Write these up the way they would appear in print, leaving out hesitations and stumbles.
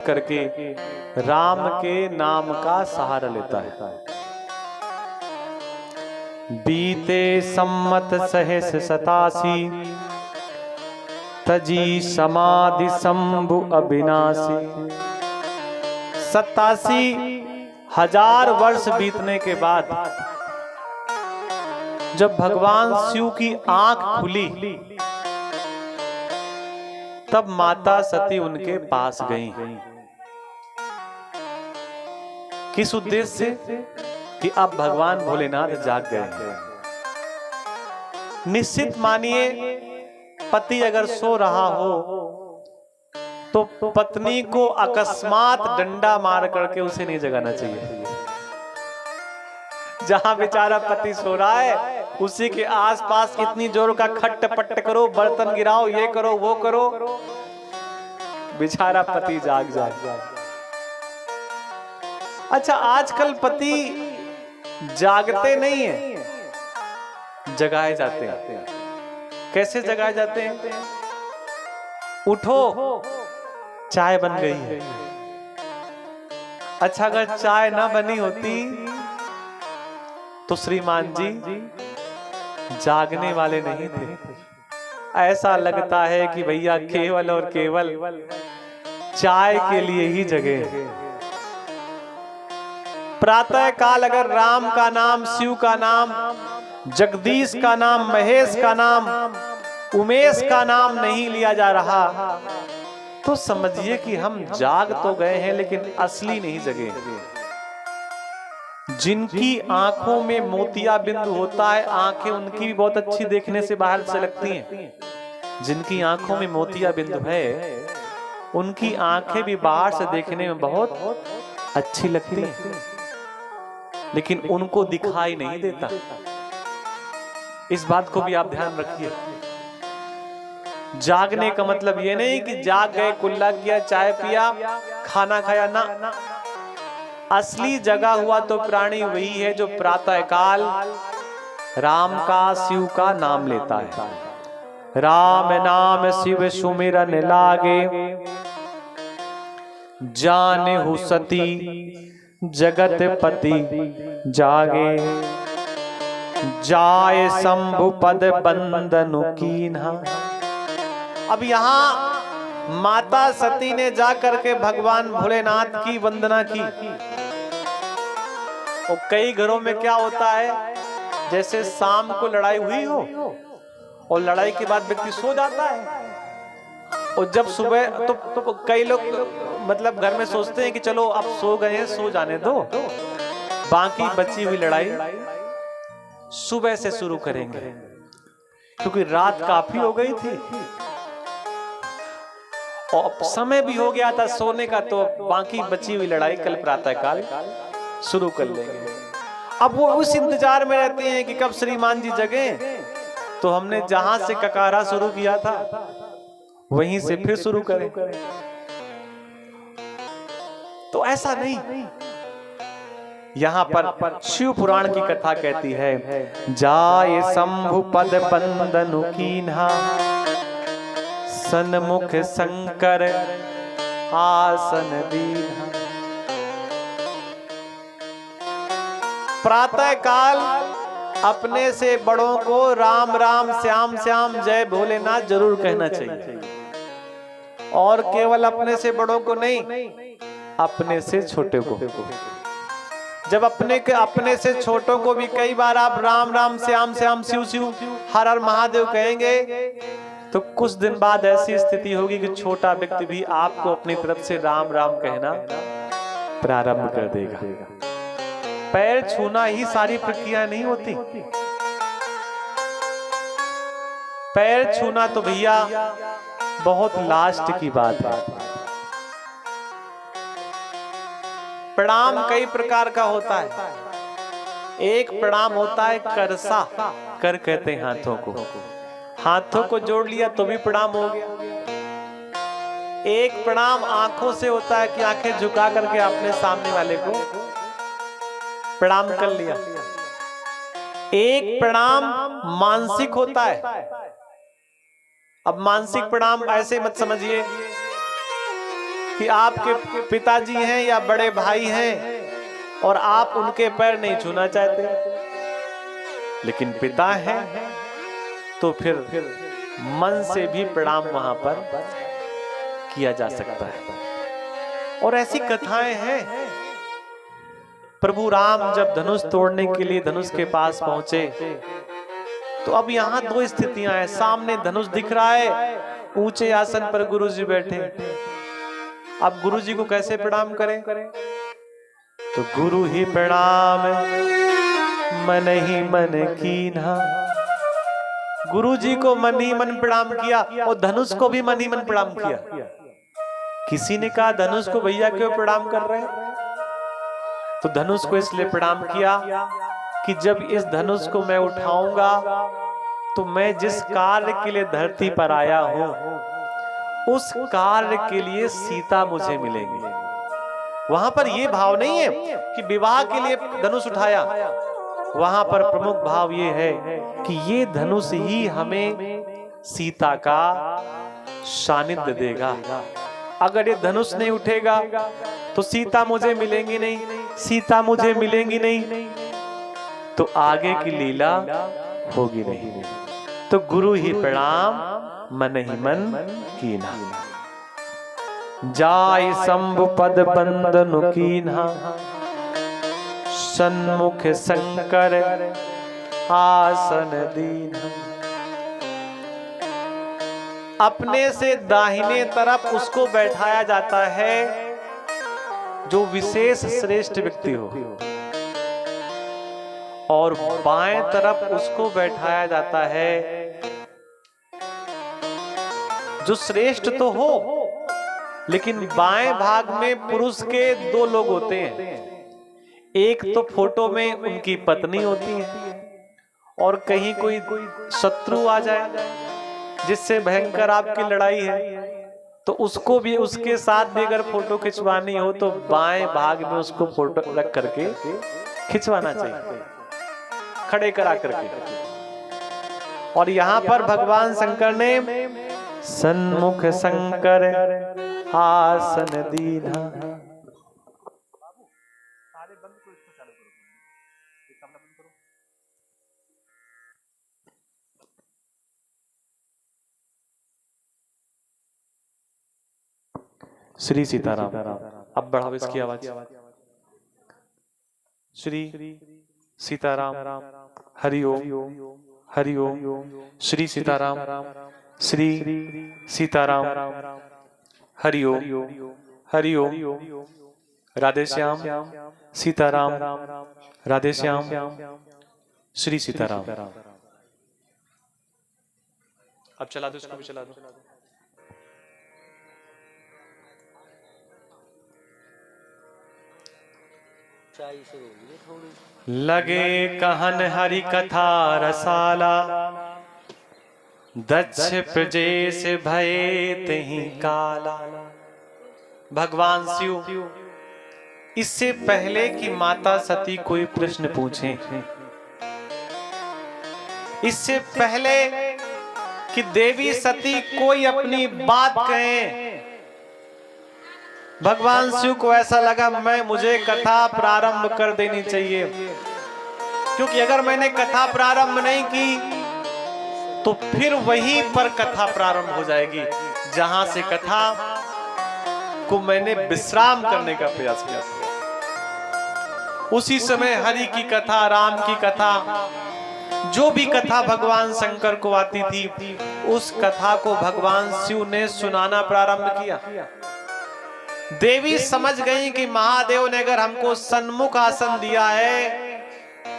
करके राम के नाम का सहारा लेता है। बीते सम्मत सहस 87 तजी समाधि शंभु अविनाशी। 87,000 वर्ष बीतने के बाद जब भगवान शिव की आंख खुली तब माता सती उनके पास गई। किस उद्देश्य से? कि अब भगवान भोलेनाथ जाग गए हैं। निश्चित मानिए, पति अगर सो रहा हो तो पत्नी को अकस्मात डंडा मार करके उसे नहीं जगाना चाहिए। जहां बेचारा पति सो रहा है उसी के आसपास इतनी जोर का खट पट करो, बर्तन गिराओ, ये करो वो करो, बेचारा पति जाग जाए। अच्छा, आजकल पति जागते नहीं है, जगाए जाते हैं। कैसे जगाए जाते हैं? उठो, चाय बन गई है। अच्छा, अगर चाय ना बनी होती तो श्रीमान जी जागने वाले नहीं थे। ऐसा लगता है कि भैया केवल और केवल चाय के लिए ही जगे। प्रातः काल अगर राम का नाम, शिव का नाम, जगदीश का नाम, महेश का नाम, उमेश का नाम नहीं लिया जा रहा तो समझिए कि हम जाग तो गए हैं लेकिन असली नहीं जगे। जिनकी आंखों में मोतिया बिंदु होता है, आंखें उनकी भी बहुत अच्छी देखने से बाहर से लगती हैं। जिनकी आंखों में मोतिया बिंदु है उनकी आंखें भी बाहर से देखने में बहुत अच्छी लगती हैं, लेकिन उनको दिखाई नहीं देता। इस बात को भी आप ध्यान रखिए। जागने का मतलब ये नहीं कि जाग गए, कुल्ला किया, चाय पिया, खाना खाया, ना। असली जगा हुआ तो प्राणी वही है जो प्रातः काल राम का, शिव का नाम लेता है। राम नाम शिव सुमिरन लागे, जानहु सती जगत पति जागे। जाय शंभु पद बंदनु कीन्हा। अब यहां माता सती ने जा करके भगवान भोलेनाथ की वंदना की। और कई घरों में क्या होता है, जैसे शाम को लड़ाई हुई हो और लड़ाई के बाद व्यक्ति सो जाता है, और जब सुबह तो कई लोग मतलब घर में सोचते हैं कि चलो अब सो गए हैं, सो जाने दो, बाकी बची हुई लड़ाई सुबह से शुरू करेंगे, क्योंकि रात काफी हो गई थी और समय भी हो गया था सोने का, तो बाकी बची हुई लड़ाई कल प्रातःकाल शुरू कर लेंगे। अब वो उस इंतजार में रहते हैं कि कब श्रीमान जी जगे, तो हमने जहां से ककारा शुरू किया था वहीं से फिर शुरू करें। तो ऐसा नहीं, यहां पर शिव पुराण की कथा कहती है, जाय शंभु पद बंदनु कीन्हा, सन्मुख शंकर आसन दीन्हा। प्रातः काल अपने से बड़ों को राम राम, श्याम श्याम, जय भोलेनाथ जरूर कहना चाहिए, और केवल अपने से बड़ों को नहीं, अपने से छोटे को। जब अपने से छोटों को भी कई बार आप राम राम, श्याम श्याम, शिव शिव, हर हर महादेव कहेंगे तो कुछ दिन बाद ऐसी स्थिति होगी कि छोटा व्यक्ति भी आपको अपनी तरफ से राम राम कहना प्रारंभ कर देगा। पैर छूना ही सारी प्रक्रिया नहीं होती। पैर छूना तो भैया बहुत लास्ट की बात है। प्रणाम कई प्रकार का होता है। एक प्रणाम होता है करसा, कर कहते हैं हाथों को, हाथों को जोड़ लिया तो भी प्रणाम हो गया। एक प्रणाम आंखों से होता है कि आंखें झुका करके अपने सामने वाले को प्रणाम कर लिया। एक प्रणाम मानसिक होता है। अब मानसिक प्रणाम ऐसे मत समझिए कि आपके पिताजी हैं या बड़े भाई हैं और आप उनके पैर नहीं छूना चाहते, लेकिन पिता है तो फिर मन से भी प्रणाम वहां पर किया जा सकता है। और ऐसी कथाएं हैं। प्रभु राम जब धनुष तोड़ने के लिए धनुष के पास पहुंचे तो अब यहां दो स्थितियां हैं। सामने धनुष दिख रहा है, ऊंचे आसन पर गुरुजी बैठे। अब गुरुजी को कैसे प्रणाम करें? तो गुरु ही प्रणाम मन ही मन कीन्हा। गुरुजी को मन ही मन प्रणाम किया और धनुष को भी मन ही मन प्रणाम किया। किसी ने कहा धनुष को भैया क्यों प्रणाम कर रहे हैं? तो धनुष को इसलिए प्रणाम किया कि जब इस धनुष को मैं उठाऊंगा तो मैं जिस कार्य के लिए धरती पर आया हूं उस कार्य के लिए सीता मुझे मिलेंगी। वहां पर यह भाव नहीं है कि विवाह के लिए धनुष उठाया, वहां पर प्रमुख भाव ये है कि ये धनुष ही हमें सीता का सानिध्य देगा। अगर ये धनुष नहीं उठेगा तो सीता मुझे मिलेंगी नहीं, सीता मुझे मिलेंगी नहीं तो आगे की लीला होगी नहीं। तो गुरु ही प्रणाम मन ही मन कीन्हा। जाय शंभु पद बंदनु कीन्हा, सन्मुख शंकर आसन दीन्हा। अपने से दाहिने तरफ उसको बैठाया जाता है जो विशेष श्रेष्ठ व्यक्ति हो, और बाएं तरफ उसको बैठाया जाता है जो श्रेष्ठ तो हो, लेकिन बाएं भाग में पुरुष के दो लोग होते हैं। एक तो फोटो में उनकी पत्नी होती है, और कहीं कोई शत्रु आ जाए जिससे भयंकर आपकी लड़ाई है तो उसको भी, उसके साथ भी अगर फोटो खिंचवानी हो तो बाएं भाग में उसको फोटो रख करके खिंचवाना चाहिए, खड़े करा करके। और यहां पर भगवान शंकर ने सन्मुख शंकर आसन दीन्हा। श्री सीताराम। अब बढ़ाओ इसकी आवाज। श्री सीताराम हरि ओम हरि ओम। श्री सीताराम श्री सीताराम हरि ओम हरि ओम। राधे श्याम सीताराम राधे श्याम श्री सीताराम। अब चला दो, इसको भी चला दो। लगे कहन हरि कथा रसाला, दक्ष प्रजेश भये तहि काला। भगवान शिव इससे पहले कि माता सती कोई प्रश्न पूछे, इससे पहले कि देवी सती कोई अपनी बात कहे, भगवान शिव को ऐसा लगा मुझे कथा प्रारंभ कर देनी चाहिए, क्योंकि अगर मैंने कथा प्रारंभ नहीं की तो फिर वहीं पर कथा प्रारंभ हो जाएगी जहां से कथा को मैंने विश्राम करने का प्रयास किया। उसी समय हरि की कथा, राम की कथा, जो भी कथा भगवान शंकर को आती थी उस कथा को भगवान शिव ने सुनाना प्रारंभ किया। देवी समझ गई कि महादेव ने अगर हमको सन्मुख आसन दिया है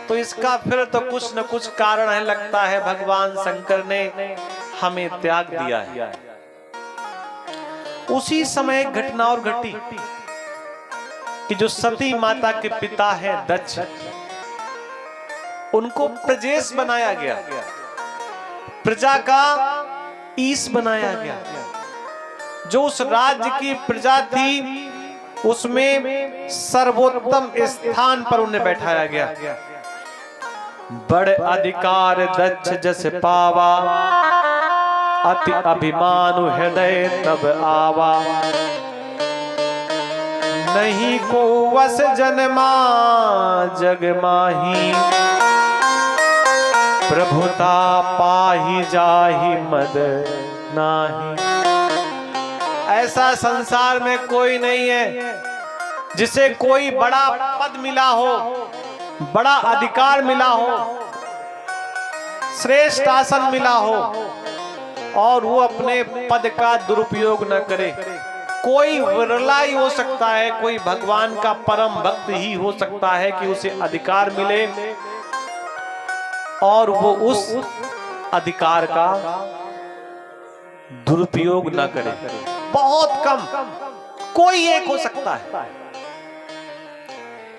तो इसका फिर तो कुछ न कुछ कारण है, लगता है भगवान शंकर ने हमें त्याग दिया है। उसी समय घटना और घटी कि जो सती माता के पिता है दक्ष, उनको प्रजेश बनाया गया, प्रजा का ईश बनाया गया। जो उस राज्य की प्रजा थी उसमें सर्वोत्तम स्थान पर उन्हें बैठाया गया। बड़े अधिकार दक्ष जस पावा, अति अभिमानु हृदय तब आवा। नहीं को वस जन्मा जग माही, प्रभुता पाही जाही मद नाही। ऐसा संसार में कोई नहीं है जिसे कोई बड़ा पद मिला हो, बड़ा अधिकार मिला हो, श्रेष्ठ आसन मिला हो और वो अपने पद का दुरुपयोग न करे। कोई विरला ही हो सकता है, कोई भगवान का परम भक्त ही हो सकता है कि उसे अधिकार मिले और वो उस अधिकार का दुरुपयोग न करे। बहुत कम, कोई एक हो सकता है।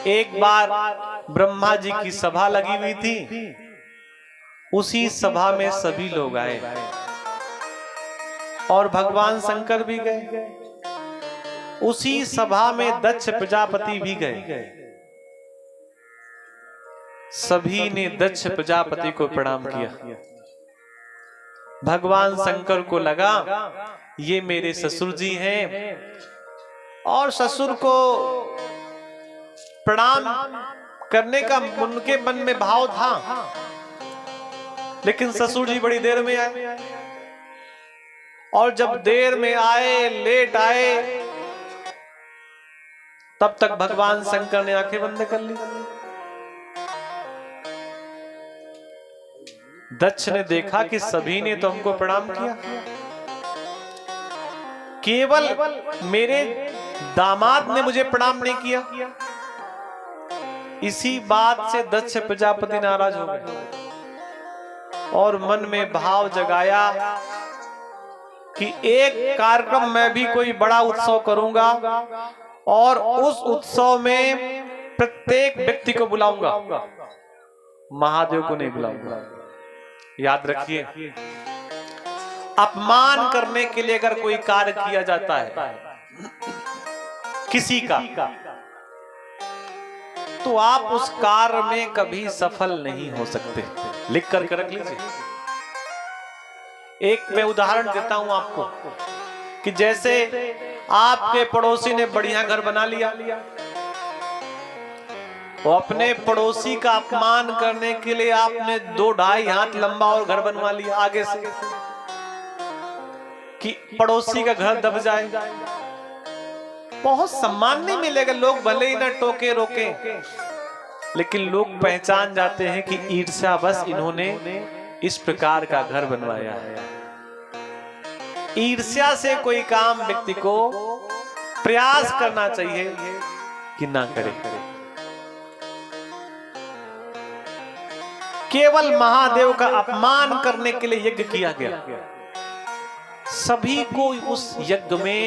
एक बार ब्रह्मा जी की सभा लगी हुई थी, उसी सभा में सभी लोग आए और भगवान शंकर भी गए। उसी सभा में दक्ष प्रजापति भी गए। सभी ने दक्ष प्रजापति को प्रणाम किया। भगवान शंकर को लगा ये मेरे ससुर जी हैं और ससुर को प्रणाम करने का उनके मन में भाव था, लेकिन ससुर जी बड़ी देर में आए और जब देर में आए, लेट आए, तब तक भगवान शंकर ने आंखें बंद कर ली। दक्ष ने देखा कि सभी ने तो हमको प्रणाम किया, केवल मेरे दामाद ने मुझे प्रणाम नहीं किया। इसी बात से दक्ष प्रजापति नाराज हो गए और मन में भाव जगाया कि एक कार्यक्रम मैं भी कोई बड़ा उत्सव करूंगा और उस उत्सव में प्रत्येक व्यक्ति को बुलाऊंगा, महादेव को नहीं बुलाऊंगा। याद रखिए, अपमान करने के लिए अगर कोई कार्य किया जाता है किसी का, तो आप उस कार्य में कभी सफल नहीं हो सकते। लिख कर रख लीजिए। एक मैं उदाहरण देता हूं आपको कि जैसे आपके पड़ोसी ने बढ़िया घर बना लिया, वो अपने पड़ोसी का अपमान करने के लिए आपने 2-2.5 हाथ लंबा और घर बनवा लिया आगे से कि पड़ोसी का घर दब जाए। बहुत सम्मान नहीं मिलेगा, लोग भले ही ना टोके रोके, लेकिन लोग पहचान जाते हैं कि ईर्ष्या बस इन्होंने इस प्रकार का घर बनवाया है। ईर्ष्या से कोई काम व्यक्ति को प्रयास करना चाहिए कि ना करे। केवल महादेव का अपमान करने के लिए यज्ञ किया गया। सभी को उस यज्ञ में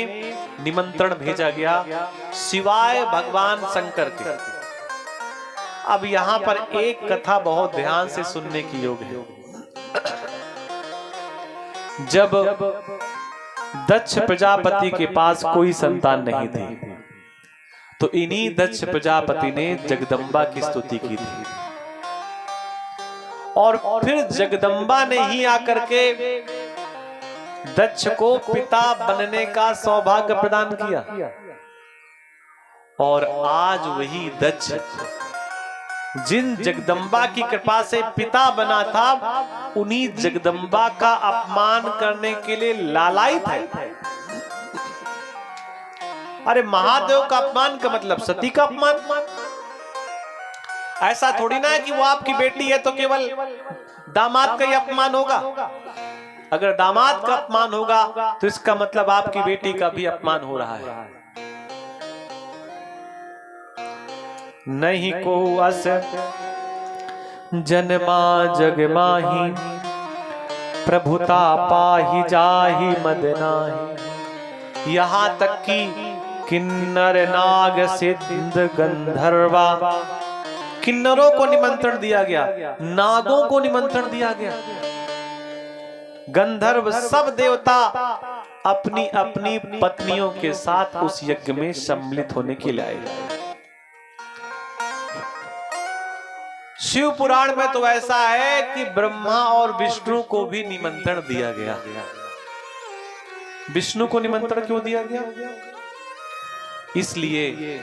निमंत्रण भेजा गया सिवाय भगवान शंकर के। अब यहां पर एक कथा बहुत ध्यान से सुनने की योग्य है। जब दक्ष प्रजापति के पास कोई संतान नहीं थी, तो इन्हीं दक्ष प्रजापति ने जगदम्बा की स्तुति की थी और फिर जगदम्बा ने ही आकर के दक्ष को पिता बनने का सौभाग्य प्रदान किया। और आज वही दक्ष जिन जगदम्बा की कृपा से पिता बना था, उन्हीं जगदम्बा का अपमान करने के लिए लालायित है। अरे महादेव का अपमान का मतलब सती का अपमान। ऐसा थोड़ी ना है कि वो आपकी बेटी है तो केवल दामाद का ही अपमान होगा। अगर दामाद का अपमान होगा तो इसका मतलब आपकी बेटी का भी अपमान हो रहा है। नहीं को अस जन्मा जग माही, प्रभुता पाही जाही मद नाही। यहां तक कि किन्नर नाग सिद्ध गंधर्वा, किन्नरों को निमंत्रण दिया गया, नागों को निमंत्रण दिया गया, गंधर्व सब देवता अपनी अपनी पत्नियों के साथ उस यज्ञ में सम्मिलित होने के लिए आए। शिव पुराण में तो ऐसा है कि ब्रह्मा और विष्णु को भी निमंत्रण दिया गया। विष्णु को निमंत्रण क्यों दिया गया? इसलिए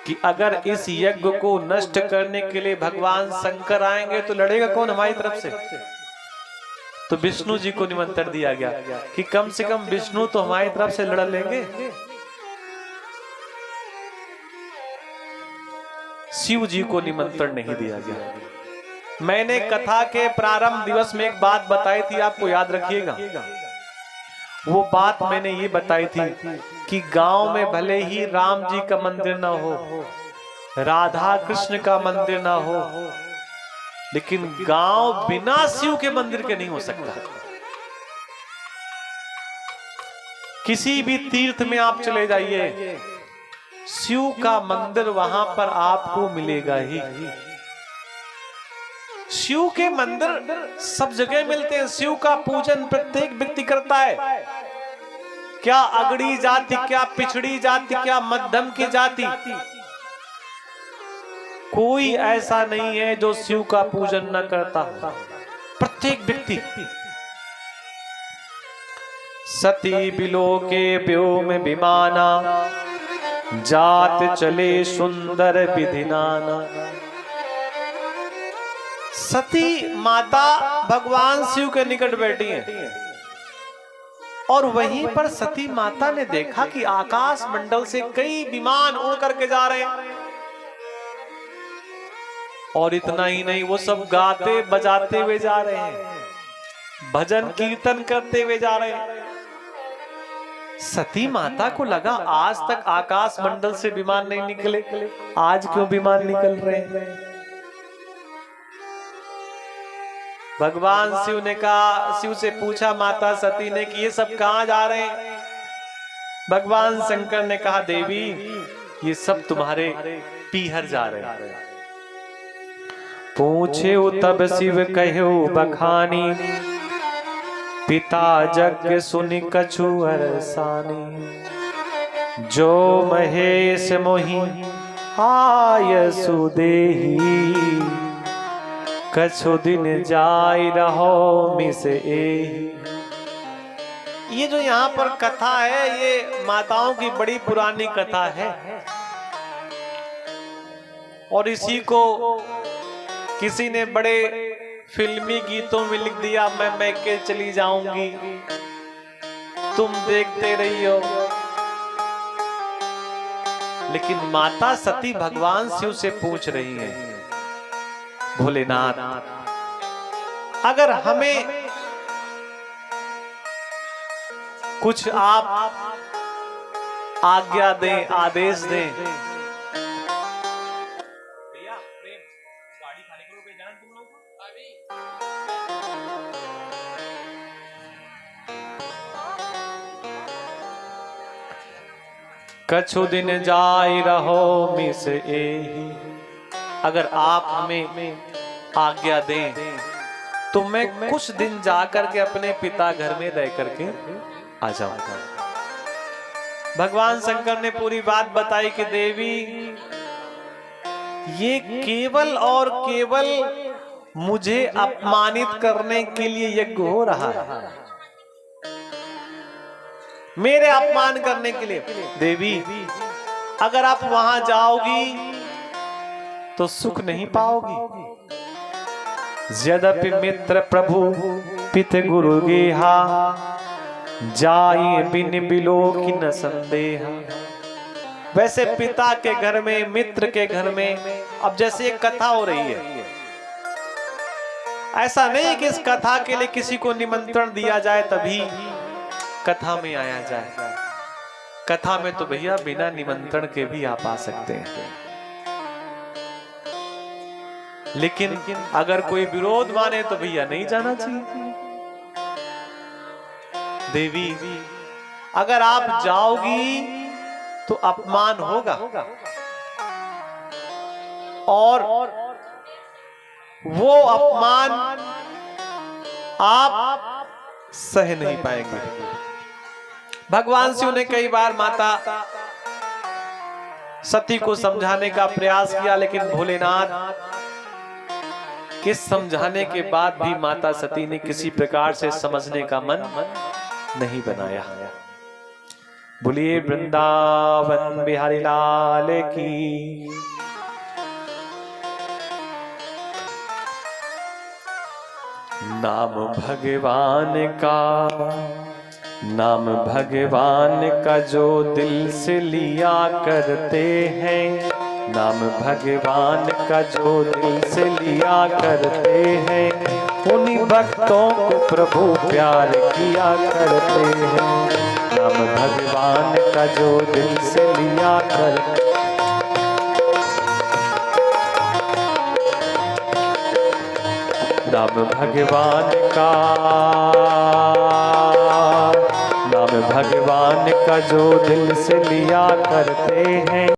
कि अगर इस यज्ञ को नष्ट करने के लिए भगवान शंकर आएंगे तो लड़ेगा कौन हमारी तरफ से? तो विष्णु जी को निमंत्रण दिया गया कि कम से कम विष्णु तो हमारी तरफ से लड़ लेंगे। शिव जी को निमंत्रण नहीं दिया गया। मैंने कथा के प्रारंभ दिवस में एक बात बताई थी, आपको याद रखिएगा। वो बात मैंने ये बताई थी कि गांव में भले ही राम जी का मंदिर ना हो, राधा कृष्ण का मंदिर ना हो, लेकिन गांव बिना शिव के मंदिर के नहीं हो सकता। किसी भी तीर्थ में आप चले जाइए, शिव का मंदिर वहां पर आपको मिलेगा ही। शिव के मंदिर सब जगह मिलते हैं। शिव का पूजन प्रत्येक व्यक्ति करता है, क्या अगड़ी जाति, क्या पिछड़ी जाति, क्या मध्यम की जाति, कोई ऐसा नहीं है जो शिव का पूजन न करता। प्रत्येक व्यक्ति। सती बिलो के व्योम विमाना, जात चले सुंदर विधिनाना। सती माता भगवान शिव के निकट बैठी हैं और वहीं पर सती माता ने देखा कि आकाश मंडल से कई विमान उड़ करके जा रहे हैं। और इतना ही नहीं, वो सब गाते बजाते हुए जा रहे हैं, भजन कीर्तन करते हुए जा रहे हैं। सती माता को लगा आज तक आकाश मंडल से विमान नहीं निकले, आज क्यों विमान निकल रहे हैं। भगवान शिव ने कहा, शिव से पूछा माता सती ने कि ये सब कहां जा रहे हैं। भगवान शंकर ने कहा, देवी ये सब तुम्हारे पीहर जा रहे हैं। पूछे तब शिव कहो बखानी, पिता जग सुनि कछु अरसानी। जो महेश मोहि आय सुदेही, कछु दिन जाय रहो मिस एही। ये जो यहाँ पर कथा है, ये माताओं की बड़ी पुरानी कथा है और इसी को किसी ने बड़े फिल्मी गीतों में लिख दिया, मैं मैके चली जाऊंगी तुम देखते रहियो। लेकिन माता सती भगवान शिव से पूछ रही हैं, भोलेनाथ अगर हमें कुछ आप आज्ञा दें, आदेश दें। कछु दिन जाय रहो मिस एही, अगर आप हमें आज्ञा दें तो मैं कुछ दिन जाकर के अपने पिता घर में रह करके आ जाऊंगा। भगवान शंकर ने पूरी बात बताई कि देवी ये केवल और केवल मुझे अपमानित करने के लिए यज्ञ हो रहा है, मेरे अपमान करने के लिए। देवी अगर आप वहां जाओगी तो सुख नहीं पाओगी। यद्यपि मित्र प्रभु पित गुरु गेहा, जाए बिन बिलो की न संदेहा। वैसे पिता के घर में, मित्र के घर में, अब जैसे एक कथा हो रही है, ऐसा नहीं कि इस कथा के लिए किसी को निमंत्रण दिया जाए तभी कथा में आया जाए। कथा में तो भैया बिना निमंत्रण के भी आप आ सकते हैं, लेकिन अगर कोई विरोध माने तो भैया नहीं जाना चाहिए। देवी अगर आप जाओगी तो अपमान होगा और वो अपमान आप सह नहीं पाएंगे। भगवान शिव ने कई बार माता सती को समझाने का प्रयास किया, लेकिन भोलेनाथ के समझाने के बाद भी माता सती ने किसी प्रकार से समझने का मन नहीं बनाया। बोलिए वृंदावन बिहारी लाल की। नाम भगवान का जो दिल से लिया करते हैं, नाम भगवान का जो दिल से लिया करते हैं, उन्हीं भक्तों को प्रभु प्यार किया करते हैं। नाम भगवान का जो दिल से लिया करते, नाम भगवान का जो दिल से लिया करते हैं।